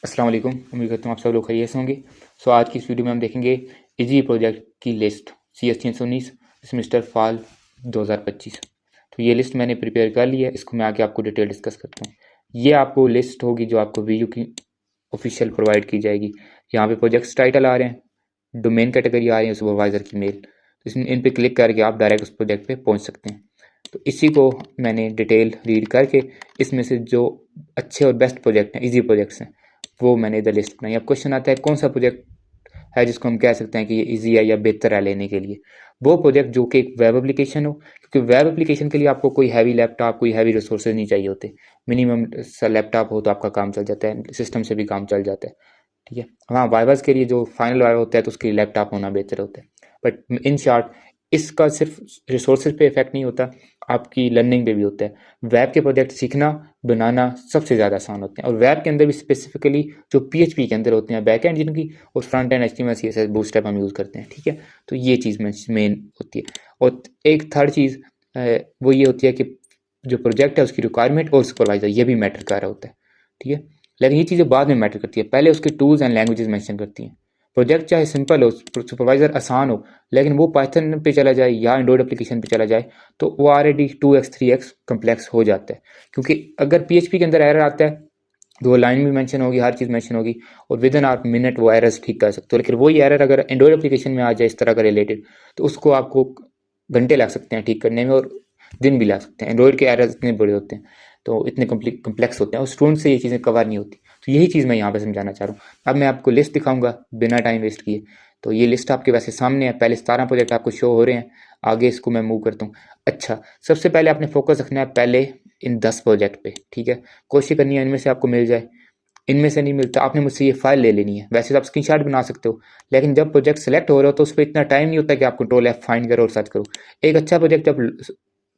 अस्सलाम वालेकुम। उम्मीद करता हूँ आप सब लोग खैरियत से होंगे। आज की इस वीडियो में हम देखेंगे इजी प्रोजेक्ट की लिस्ट CS 319 सेमेस्टर फॉल 2025। तो ये लिस्ट मैंने प्रिपेयर कर ली है, इसको मैं आगे आपको डिटेल डिस्कस करता हूँ। ये आपको लिस्ट होगी जो आपको वीयू की ऑफिशियल प्रोवाइड की जाएगी। यहाँ पे प्रोजेक्ट्स टाइटल आ रहे हैं, डोमेन कैटेगरी आ रही है, सुपरवाइजर की मेल। तो इन पे क्लिक करके आप डायरेक्ट उस प्रोजेक्ट पे पहुँच सकते हैं। तो इसी को मैंने डिटेल रीड करके इसमें से जो अच्छे और बेस्ट प्रोजेक्ट हैं, ईजी प्रोजेक्ट्स हैं, वो मैंने इधर लिस्ट बनाई। अब क्वेश्चन आता है कौन सा प्रोजेक्ट है जिसको हम कह सकते हैं कि ये इजी है या बेहतर है लेने के लिए। वो प्रोजेक्ट जो कि एक वेब एप्लीकेशन हो, क्योंकि वेब एप्लीकेशन के लिए आपको कोई हैवी लैपटॉप, कोई हैवी रिसोर्सेज नहीं चाहिए होते। मिनिमम सा लैपटॉप हो तो आपका काम चल जाता है, सिस्टम से भी काम चल जाता है। ठीक है, हाँ वाइवास के लिए जो फाइनल वाइवा होता है तो उसके लिए लैपटॉप होना बेहतर होता है। बट इन शॉर्ट इसका सिर्फ रिसोर्सेज पे इफेक्ट नहीं होता, आपकी लर्निंग पे भी होता है। वेब के प्रोजेक्ट सीखना, बनाना सबसे ज़्यादा आसान होते हैं, और वेब के अंदर भी स्पेसिफिकली जो PHP के अंदर होते हैं बैक एंड जिनकी, और front end HTML CSS bootstrap हम यूज़ करते हैं। ठीक है, तो ये चीज़ मेन होती है। और एक थर्ड चीज़ वो ये होती है कि जो प्रोजेक्ट है उसकी रिक्वायरमेंट और सुपरवाइजर ये भी मैटर कर रहा होता है। ठीक है, लेकिन ये चीज़ें बाद में मैटर करती है, पहले उसके टूल्स एंड लैंग्वेजेस मेंशन करती हैं। प्रोजेक्ट चाहे सिंपल हो, सुपरवाइजर आसान हो, लेकिन वो पाइथन पे चला जाए या एंड्रॉइड एप्लीकेशन पे चला जाए तो वो ऑलरेडी 2x 3x कम्प्लेक्स हो जाता है। क्योंकि अगर PHP के अंदर एरर आता है तो वो लाइन भी मेंशन होगी, हर चीज़ मेंशन होगी, और विद इन आवर मिनट वो एरर्स ठीक कर सकते हो। लेकिन वही एरर अगर एंड्रॉइड एप्लीकेशन में आ जाए इस तरह का रिलेटेड, तो उसको आपको घंटे लग सकते हैं ठीक करने में, और दिन भी लग सकते हैं। एंड्रॉइड के एरर्स इतने बड़े होते हैं, तो इतने कम्प्लेक्स होते हैं, और स्टूडेंट से ये चीज़ें कवर नहीं होती। तो यही चीज़ मैं यहाँ पे समझाना चाह रहा हूँ। अब मैं आपको लिस्ट दिखाऊंगा बिना टाइम वेस्ट किए। तो ये लिस्ट आपके वैसे सामने है, पहले 17 प्रोजेक्ट आपको शो हो रहे हैं, आगे इसको मैं मूव करता हूँ। अच्छा, सबसे पहले आपने फोकस रखना है पहले इन 10 प्रोजेक्ट पे। ठीक है, कोशिश करनी है इनमें से आपको मिल जाए। इनमें से नहीं मिलता, आपने मुझसे ये फाइल ले लेनी है। वैसे तो आप स्क्रीनशॉट बना सकते हो, लेकिन जब प्रोजेक्ट सेलेक्ट हो रहा हो तो उस पर इतना टाइम नहीं होता कि आप Ctrl+F फाइंड करो और सर्च करो। एक अच्छा प्रोजेक्ट जब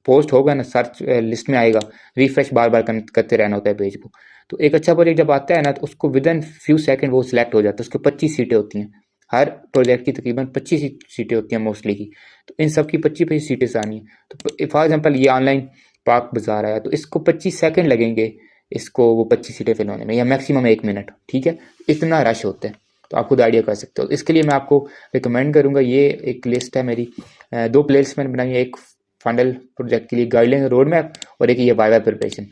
पोस्ट होगा ना, सर्च लिस्ट में आएगा, रिफ्रेश बार बार करते रहना होता है पेज को। तो एक अच्छा प्रोजेक्ट जब आता है ना, तो उसको विद इन फ्यू सेकंड वो सिलेक्ट हो जाता है। उसके 25 सीटें होती हैं, हर प्रोजेक्ट की तकरीबन 25 सीटें होती हैं मोस्टली की। तो इन सब की 25-25 सीटें से आनी है। तो फॉर एग्जाम्पल ये ऑनलाइन पार्क बाजार आया, तो इसको 25 सेकंड लगेंगे इसको वो 25 सीटें फिल होने में, या मैक्सिमम 1 मिनट। ठीक है, इतना रश होता है, तो आप खुद आइडिया कर सकते हो। इसके लिए मैं आपको रिकमेंड करूंगा, ये एक लिस्ट है मेरी, 2 प्लेलिस्ट मैंने बनाई है, एक फाइनल प्रोजेक्ट के लिए गाइडलाइन रोड मैप, और एक ये वाइवा प्रिपरेशन।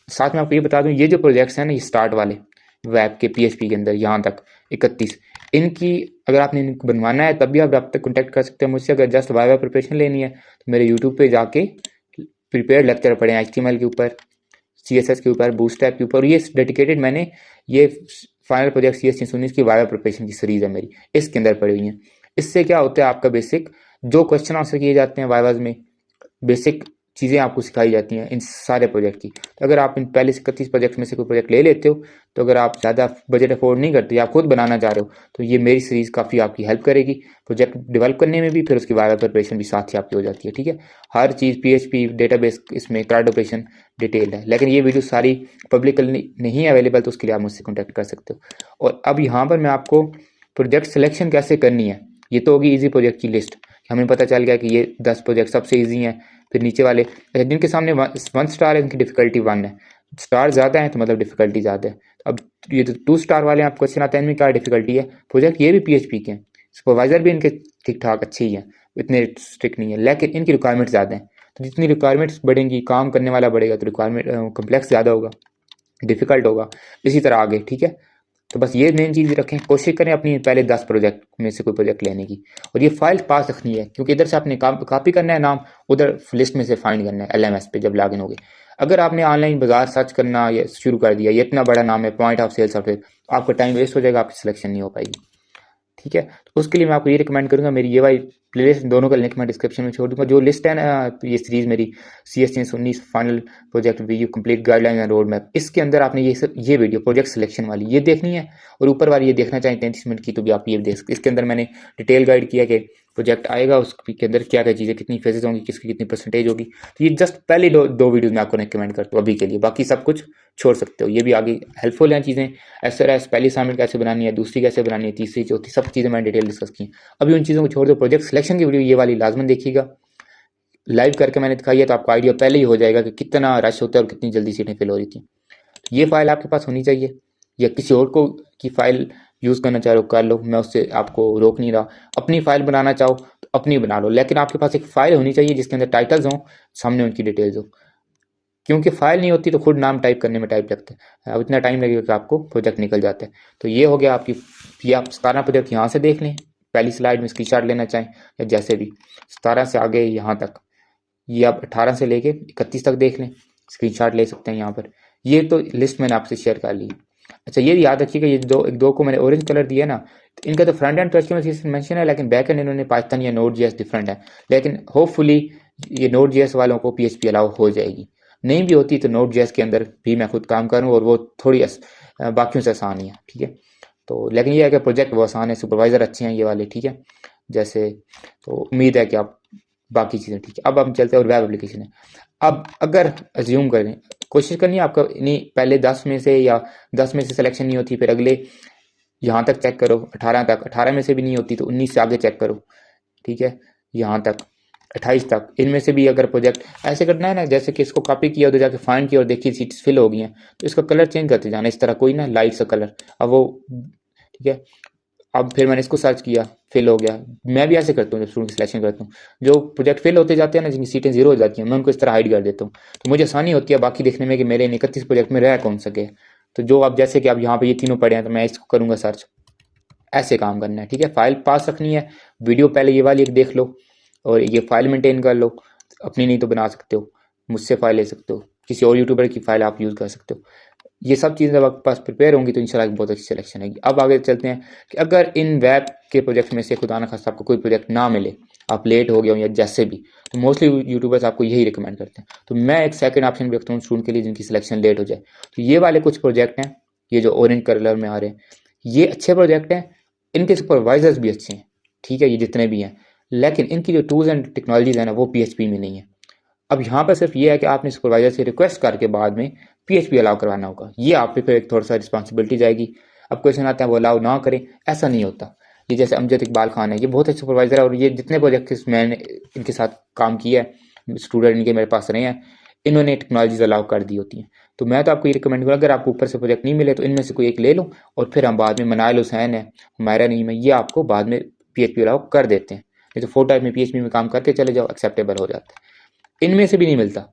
साथ में आपको ये बता दूं, ये जो प्रोजेक्ट्स हैं ना, ये स्टार्ट वाले वेब के PHP के अंदर यहाँ तक 31, इनकी अगर आपने इनको बनवाना है तब भी आप रब्ता कॉन्टैक्ट कर सकते हैं मुझसे। अगर जस्ट वाइवा प्रिपरेशन लेनी है तो मेरे यूट्यूब पे जाके प्रिपेयर लेक्चर पढ़े हैं HTML के ऊपर, CSS के ऊपर, बूटस्ट्रैप के ऊपर। ये डेडिकेटेड मैंने ये फाइनल प्रोजेक्ट CS 319 की वाइवा प्रिपरेशन की सीरीज है मेरी, इसके अंदर पड़ी हुई है। इससे क्या होता है, आपका बेसिक जो क्वेश्चन आंसर किए जाते हैं वाइवाज में, बेसिक चीज़ें आपको सिखाई जाती हैं इन सारे प्रोजेक्ट की। तो अगर आप इन पहले से 31 प्रोजेक्ट में से कोई प्रोजेक्ट ले लेते हो, तो अगर आप ज़्यादा बजट अफोर्ड नहीं करते या आप खुद बनाना चाह रहे हो, तो ये मेरी सीरीज़ काफ़ी आपकी हेल्प करेगी प्रोजेक्ट डेवलप करने में भी, फिर उसकी वाइवा प्रिपरेशन भी साथ ही आपकी हो जाती है। ठीक है, हर चीज़ PHP डेटाबेस इसमें क्लाउड ऑपरेशन डिटेल है, लेकिन ये वीडियो सारी पब्लिक नहीं अवेलेबल, तो उसके लिए आप मुझसे कॉन्टैक्ट कर सकते हो। और अब यहाँ पर मैं आपको प्रोजेक्ट सिलेक्शन कैसे करनी है, ये तो होगी ईजी प्रोजेक्ट की लिस्ट। हमें पता चल गया कि ये 10 प्रोजेक्ट सबसे ईजी हैं। फिर नीचे वाले जिनके सामने 1 स्टार है उनकी डिफिकल्टी 1 है, स्टार ज़्यादा है तो मतलब डिफिकल्टी ज़्यादा है। अब ये तो 2 स्टार वाले आप क्वेश्चन आता है इनमें क्या डिफिकल्टी है। प्रोजेक्ट ये भी PHP के हैं, सुपरवाइजर भी इनके ठीक ठाक अच्छे ही हैं, इतने स्ट्रिक्ट नहीं है, लेकिन इनकी रिक्वायरमेंट ज़्यादा है। तो जितनी रिक्वायरमेंट्स बढ़ेंगी, काम करने वाला बढ़ेगा, तो रिक्वायरमेंट कम्प्लेक्स ज़्यादा होगा, डिफिकल्ट होगा, इसी तरह आगे। ठीक है, तो बस ये मेन चीज़ रखें, कोशिश करें अपनी पहले 10 प्रोजेक्ट में से कोई प्रोजेक्ट लेने की, और ये फाइल पास रखनी है, क्योंकि इधर से आपने कॉपी करना है नाम, उधर लिस्ट में से फाइंड करना है LMS पे जब लॉगिन होगे। अगर आपने ऑनलाइन बाजार सर्च करना ये शुरू कर दिया, ये इतना बड़ा नाम है पॉइंट ऑफ सेल सॉफ्टवेयर, आपका टाइम वेस्ट हो जाएगा, आपकी सिलेक्शन नहीं हो पाएगी। ठीक है, तो उसके लिए मैं आपको ये रिकमेंड करूंगा, मेरी ये वाली प्लेलिस्ट दोनों का लिंक मैं डिस्क्रिप्शन में छोड़ दूंगा। जो लिस्ट है ना, ये सीरीज मेरी CS 319 final project video complete guideline and road map, इसके अंदर आपने ये वीडियो प्रोजेक्ट सिलेक्शन वाली ये देखनी है, और ऊपर वाली ये देखना चाहें 33 मिनट की, तो भी आप ये देख सकते। इसके अंदर मैंने डिटेल गाइड किया कि प्रोजेक्ट आएगा उसके अंदर क्या क्या चीज़ें, कितनी फेजेज होंगी, किसकी कितनी परसेंटेज होगी। तो ये जस्ट पहले दो वीडियोज में आपको रिकमेंड करता हूँ अभी के लिए, बाकी सब कुछ छोड़ सकते हो, ये भी आगे हेल्पफुल हैं चीज़ें। SRS पहली असाइनमेंट कैसे बनानी है, दूसरी कैसे बनानी है, तीसरी चौथी सब चीज़ें मैंने डिटेल डिस्कस की। अभी उन चीज़ों को छोड़ दो, प्रोजेक्ट सिलेक्शन की वीडियो ये वाली लाजमन देखिएगा, लाइव करके मैंने दिखाई है, तो आपको आइडिया पहले ही हो जाएगा कि कितना रश होता है और कितनी जल्दी सीटें फिल हो रही थी। ये फाइल आपके पास होनी चाहिए। या किसी और को की फ़ाइल यूज़ करना चाह रहे हो कर लो, मैं उससे आपको रोक नहीं रहा। अपनी फ़ाइल बनाना चाहो तो अपनी बना लो, लेकिन आपके पास एक फ़ाइल होनी चाहिए जिसके अंदर टाइटल्स हों, सामने उनकी डिटेल्स हो, क्योंकि फ़ाइल नहीं होती तो खुद नाम टाइप करने में टाइम लगता है, अब इतना टाइम लगेगा कि आपको प्रोजेक्ट निकल जाता है। तो ये हो गया आपकी, ये आप 17 प्रोजेक्ट यहाँ से देख लें, पहली स्लाइड में स्क्रीनशॉट लेना चाहें या जैसे भी, 17 से आगे यहाँ तक, ये आप 18 से लेके 31 तक देख लें, स्क्रीनशॉट ले सकते हैं यहाँ पर। ये तो लिस्ट मैंने आपसे शेयर कर ली। अच्छा ये याद रखिएगा, ये एक दो को मैंने ऑरेंज कलर दिया ना, तो इनका तो फ्रंट एंड टच मेंशन है, लेकिन बैक एंड इन्होंने पाइथन या नोड जेएस डिफरेंट है, लेकिन होपफुली ये नोड जेएस वालों को पीएचपी अलाउ हो जाएगी। नहीं भी होती तो नोड जेएस के अंदर भी मैं खुद काम करूँ, और वो थोड़ी बाकियों से आसान ही है, ठीक है। तो लेकिन ये है कि प्रोजेक्ट वो आसान है, सुपरवाइजर अच्छे हैं ये वाले, ठीक है। जैसे तो उम्मीद है कि आप बाकी चीज़ें ठीक है। अब हम चलते हैं और वेब एप्लीकेशन है। अब अगर अज्यूम करें, कोशिश करनी है आपका नहीं, पहले 10 में से या 10 में से सिलेक्शन नहीं होती, फिर अगले यहाँ तक चेक करो 18 तक, 18 में से भी नहीं होती तो 19 से आगे चेक करो, ठीक है, यहाँ तक 28 तक। इनमें से भी अगर प्रोजेक्ट ऐसे करना है ना, जैसे कि इसको कॉपी किया, उधर जाके फाइंड किया और देखिए सीट्स फिल हो गई हैं, तो इसका कलर चेंज करते जाना, इस तरह कोई ना लाइट सा कलर, अब वो ठीक है। अब फिर मैंने इसको सर्च किया, फिल हो गया। मैं भी ऐसे करता हूँ जब स्टूडेंट सिलेक्शन करता हूँ, जो प्रोजेक्ट फिल होते जाते हैं ना, जिनकी सीटें जीरो हो जाती हैं, मैं उनको इस तरह हाइड कर देता हूँ, तो मुझे आसानी होती है बाकी देखने में कि मेरे 31 प्रोजेक्ट में रह कौन सके। तो जो आप जैसे कि अब यहाँ पे ये तीनों पड़े हैं, तो मैं इसको करूँगा सर्च, ऐसे काम करना है, ठीक है। फाइल पास रखनी है, वीडियो पहले ये वाली एक देख लो, और ये फाइल मेंटेन कर लो, अपनी नहीं तो बना सकते हो, मुझसे फाइल ले सकते हो, किसी और यूट्यूबर की फाइल आप यूज़ कर सकते हो। ये सब चीज़ें जब आपके पास प्रिपेयर होंगी तो इंशाल्लाह बहुत अच्छी सिलेक्शन आएगी। अब आगे चलते हैं कि अगर इन वेब के प्रोजेक्ट में से खुदा न खास्ता आपको कोई प्रोजेक्ट ना मिले, आप लेट हो गए हो या जैसे भी, तो मोस्टली यूट्यूबर्स आपको यही रिकमेंड करते हैं। तो मैं एक सेकंड ऑप्शन भी रखता हूँ स्टूडेंट के लिए जिनकी सिलेक्शन लेट हो जाए। तो ये वाले कुछ प्रोजेक्ट हैं, ये जो ऑरेंज कलर में आ रहे हैं, ये अच्छे प्रोजेक्ट हैं, इनके सुपरवाइजर्स भी अच्छे हैं, ठीक है, ये जितने भी हैं, लेकिन इनकी जो टूल्स एंड टेक्नोलॉजीज है ना, वो पीएचपी में नहीं है। अब यहाँ पर सिर्फ ये है कि आपने सुपरवाइजर से रिक्वेस्ट करके बाद में पीएचपी अलाउ करवाना होगा, ये आप पे फिर एक थोड़ा सा रिस्पॉन्सिबिलिटी जाएगी। अब क्वेश्चन आता है वो अलाउ ना करें, ऐसा नहीं होता। ये जैसे अमजद इकबाल खान है, ये बहुत अच्छे सुपरवाइजर है, और ये जितने प्रोजेक्ट मैंने इनके साथ काम किया है, स्टूडेंट इनके मेरे पास रहे हैं, इन्होंने टेक्नोलॉजीज अलाउ कर दी होती हैं। तो मैं तो आपको ये रिकमेंड करूँगा, अगर आपको ऊपर से प्रोजेक्ट नहीं मिले तो इनमें से कोई एक ले लो, और फिर हम बाद में मनाइल हुसैन है, हुमायरा नईम है, ये आपको बाद में पीएचपी अलाउ कर देते हैं। नहीं तो 4 टाइप में पीएचपी में काम करते चले जाओ, एक्सेप्टेबल हो जाता है। इनमें से भी नहीं मिलता,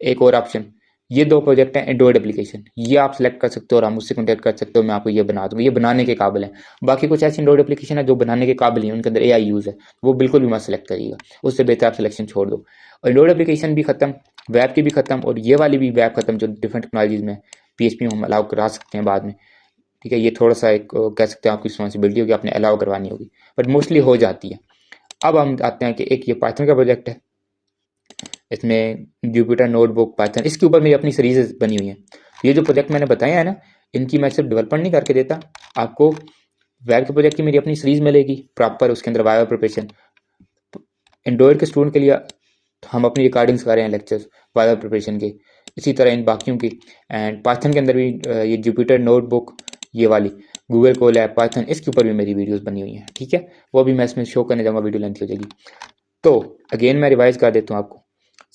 एक और ऑप्शन, ये दो प्रोजेक्ट हैं एंड्रॉइड एप्लीकेशन, ये आप सेलेक्ट कर सकते हो और आप मुझसे कॉन्टैक्ट कर सकते हो, मैं आपको ये बना दूँगा, ये बनाने के काबिल है। बाकी कुछ ऐसी एंड्रॉइड एप्लीकेशन है जो बनाने के काबिल नहीं है, उनके अंदर एआई यूज़ है, वो बिल्कुल भी मत सेलेक्ट करिएगा, उससे बेहतर आप सिलेक्शन छोड़ दो। और एंड्रॉइड एप्लीकेशन भी खत्म, वेब की भी खत्म, और ये वाली भी वेब खत्म, जो डिफरेंट टेक्नोलॉजीज में पीएचपी में हम अलाउ करा सकते हैं बाद में, ठीक है। ये थोड़ा सा एक कह सकते हैं आपकी रिस्पॉन्सिबिलिटी होगी, आपने अलाउ करवानी होगी, बट मोस्टली हो जाती है। अब हम आते हैं कि एक ये पाइथन का प्रोजेक्ट है, इसमें जुपिटर नोटबुक पाइथन, इसके ऊपर मेरी अपनी सीरीज बनी हुई है। ये जो प्रोजेक्ट मैंने बताया है ना, इनकी मैं सिर्फ डेवलपमेंट नहीं करके देता आपको, वेब के प्रोजेक्ट की मेरी अपनी सीरीज मिलेगी प्रॉपर, उसके अंदर वाइवा प्रिपरेशन। एंड्रॉइड के स्टूडेंट के लिए हम अपनी रिकॉर्डिंग्स कर रहे हैं लेक्चर्स वाइवा प्रिपरेशन के, इसी तरह इन बाकियों की। एंड पाइथन के अंदर भी ये जुपिटर नोटबुक, ये वाली गूगल कोलैब पाइथन, इसके ऊपर भी मेरी वीडियोस बनी हुई हैं, ठीक है। वो भी मैं इसमें शो करने जाऊँगा, वीडियो लेंथ हो जाएगी। तो अगेन मैं रिवाइज कर देता हूँ आपको।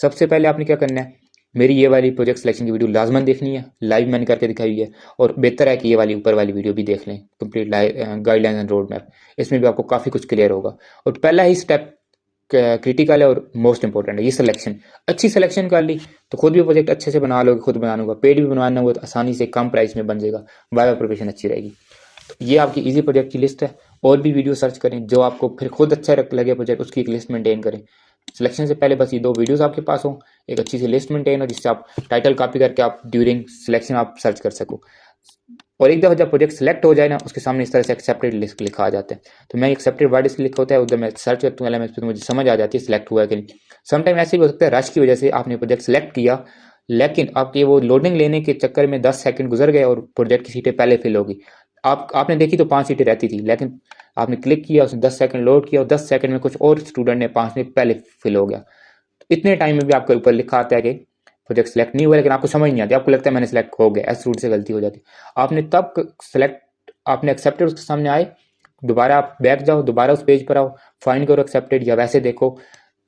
सबसे पहले आपने क्या करना है, मेरी ये वाली प्रोजेक्ट सिलेक्शन की वीडियो लाजमन देखनी है, लाइव मैंने करके दिखाई हुई है, और बेहतर है कि ये वाली ऊपर वाली वीडियो भी देख लें, complete guidelines and road map, इसमें भी आपको काफ़ी कुछ क्लियर होगा। और पहला ही स्टेप क्रिटिकल है और मोस्ट इंपॉर्टेंट है, ये सिलेक्शन। अच्छी सिलेक्शन कर ली तो खुद भी प्रोजेक्ट अच्छे से बना लोगे, खुद बनाना होगा, पेड भी बनवाना होगा तो आसानी से कम प्राइस में बन जाएगा, वाइवा प्रिपरेशन अच्छी रहेगी। तो ये आपकी इजी प्रोजेक्ट की लिस्ट है, और भी वीडियो सर्च करें जो आपको फिर खुद अच्छा लगे प्रोजेक्ट, उसकी एक लिस्ट मेंटेन करें। सिलेक्शन से पहले बस ये दो वीडियोस आपके पास हो, एक अच्छी सी लिस्ट मेंटेन हो, जिससे आप टाइटल कॉपी करके आप ड्यूरिंग सिलेक्शन आप सर्च कर सको। और एक दफ़ा जब प्रोजेक्ट सेलेक्ट हो जाए ना, उसके सामने इस तरह से एक्सेप्टेड लिस्ट लिखा आ जाता है, तो मैं एक्सेप्टेड वर्ड इसलिए लिखा होता है, उधर मैं सर्च करता हूँ एलएमएस पे, तो मुझे समझ आ जाती है सिलेक्ट हुआ है कि नहीं। समटाइम ऐसे भी हो सकता है रश की वजह से आपने प्रोजेक्ट सेलेक्ट किया, लेकिन आपके वो लोडिंग लेने के चक्कर में 10 सेकंड गुजर गए और प्रोजेक्ट की सीटें पहले फिल होगी। आपने देखी तो 5 सीटें रहती थी, लेकिन आपने क्लिक किया, उसने 10 सेकंड लोड किया, और 10 सेकंड में कुछ और स्टूडेंट ने 5 मिनट पहले फिल हो गया। तो इतने टाइम में भी आपके ऊपर लिखा आता है कि प्रोजेक्ट सेलेक्ट नहीं हुआ, लेकिन आपको समझ नहीं आती, आपको लगता है मैंने सेलेक्ट हो गया, ऐसे रूट से गलती हो जाती है। आपने तब सेलेक्ट, आपने एक्सेप्टेड उसके सामने आए, दोबारा आप बैक जाओ, दोबारा उस पेज पर आओ, फाइंड करो एक्सेप्टेड, या वैसे देखो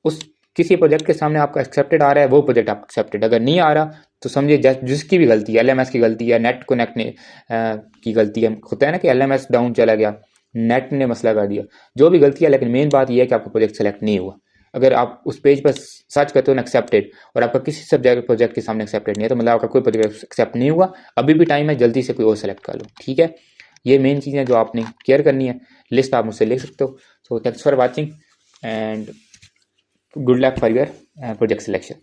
उस किसी प्रोजेक्ट के सामने आपका एक्सेप्टेड आ रहा है वो प्रोजेक्ट आपका एक्सेप्टेड, अगर नहीं आ रहा तो समझिए जिसकी भी गलती है, LMS की गलती है, नेट कनेक्ट ने की गलती है, होता है ना कि LMS डाउन चला गया, नेट ने मसला कर दिया, जो भी गलती है, लेकिन मेन बात यह है कि आपका प्रोजेक्ट सेलेक्ट नहीं हुआ। अगर आप उस पेज पर सर्च करते हो ना एक्सेप्टेड और आपका किसी सब्जेक्ट प्रोजेक्ट के सामने एक्सेप्टेड नहीं है, तो मतलब आपका कोई प्रोजेक्ट एक्सेप्ट नहीं हुआ, अभी भी टाइम है, जल्दी से कोई और सेलेक्ट कर लो, ठीक है। ये मेन चीज़ें जो आपने केयर करनी है, लिस्ट आप मुझसे ले सकते हो। So thanks for watching and good luck for your project selection.